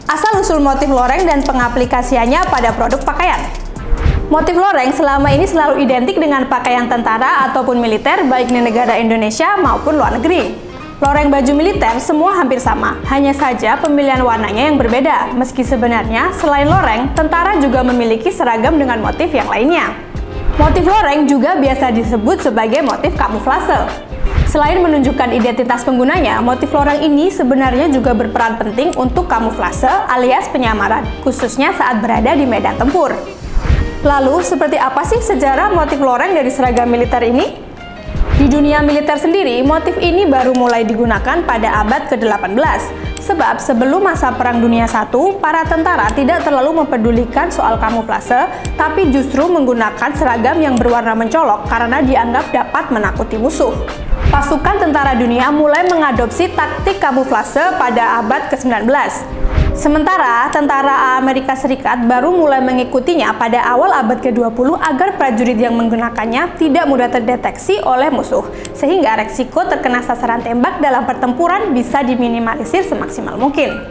Asal-usul motif loreng dan pengaplikasiannya pada produk pakaian. Motif loreng selama ini selalu identik dengan pakaian tentara ataupun militer baik di negara Indonesia maupun luar negeri. Loreng baju militer semua hampir sama, hanya saja pemilihan warnanya yang berbeda, meski sebenarnya selain loreng, tentara juga memiliki seragam dengan motif yang lainnya. Motif loreng juga biasa disebut sebagai motif kamuflase. Selain menunjukkan identitas penggunanya, motif loreng ini sebenarnya juga berperan penting untuk kamuflase alias penyamaran, khususnya saat berada di medan tempur. Lalu, seperti apa sih sejarah motif loreng dari seragam militer ini? Di dunia militer sendiri, motif ini baru mulai digunakan pada abad ke-18. Sebab sebelum masa Perang Dunia I, para tentara tidak terlalu mempedulikan soal kamuflase, tapi justru menggunakan seragam yang berwarna mencolok karena dianggap dapat menakuti musuh. Pasukan tentara dunia mulai mengadopsi taktik kamuflase pada abad ke-19. Sementara tentara Amerika Serikat baru mulai mengikutinya pada awal abad ke-20 agar prajurit yang menggunakannya tidak mudah terdeteksi oleh musuh, sehingga resiko terkena sasaran tembak dalam pertempuran bisa diminimalisir semaksimal mungkin.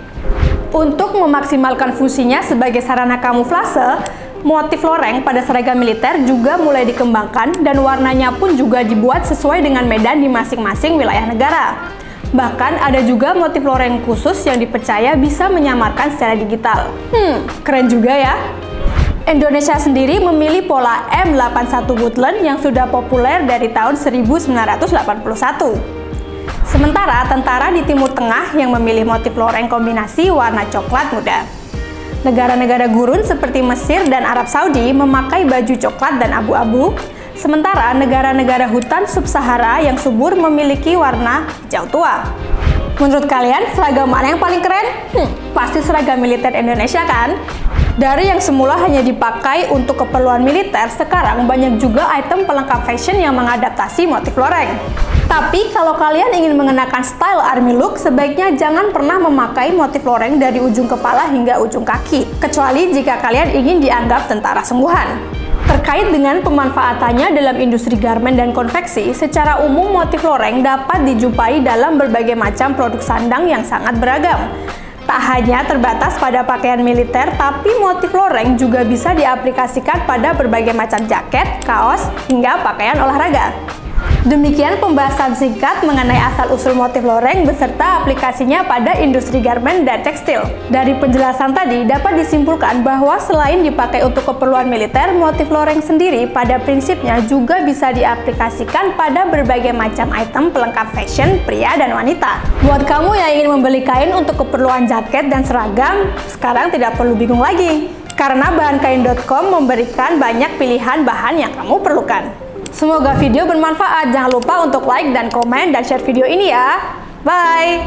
Untuk memaksimalkan fungsinya sebagai sarana kamuflase, motif loreng pada seragam militer juga mulai dikembangkan dan warnanya pun juga dibuat sesuai dengan medan di masing-masing wilayah negara. Bahkan ada juga motif loreng khusus yang dipercaya bisa menyamarkan secara digital. Keren juga ya. Indonesia sendiri memilih pola M81 Woodland yang sudah populer dari tahun 1981. Sementara tentara di Timur Tengah yang memilih motif loreng kombinasi warna coklat muda. Negara-negara gurun seperti Mesir dan Arab Saudi memakai baju coklat dan abu-abu, sementara negara-negara hutan sub-Sahara yang subur memiliki warna hijau tua. Menurut kalian, seragam mana yang paling keren? Pasti seragam militer Indonesia kan? Dari yang semula hanya dipakai untuk keperluan militer, sekarang banyak juga item pelengkap fashion yang mengadaptasi motif loreng. Tapi kalau kalian ingin mengenakan style army look, sebaiknya jangan pernah memakai motif loreng dari ujung kepala hingga ujung kaki, kecuali jika kalian ingin dianggap tentara sungguhan. Terkait dengan pemanfaatannya dalam industri garmen dan konveksi, secara umum motif loreng dapat dijumpai dalam berbagai macam produk sandang yang sangat beragam. Tak hanya terbatas pada pakaian militer, tapi motif loreng juga bisa diaplikasikan pada berbagai macam jaket, kaos, hingga pakaian olahraga. Demikian pembahasan singkat mengenai asal-usul motif loreng beserta aplikasinya pada industri garmen dan tekstil. Dari penjelasan tadi dapat disimpulkan bahwa selain dipakai untuk keperluan militer, motif loreng sendiri pada prinsipnya juga bisa diaplikasikan pada berbagai macam item pelengkap fashion pria dan wanita. Buat kamu yang ingin membeli kain untuk keperluan jaket dan seragam, sekarang tidak perlu bingung lagi, karena bahankain.com memberikan banyak pilihan bahan yang kamu perlukan. Semoga video bermanfaat. Jangan lupa untuk like dan komen dan share video ini ya. Bye!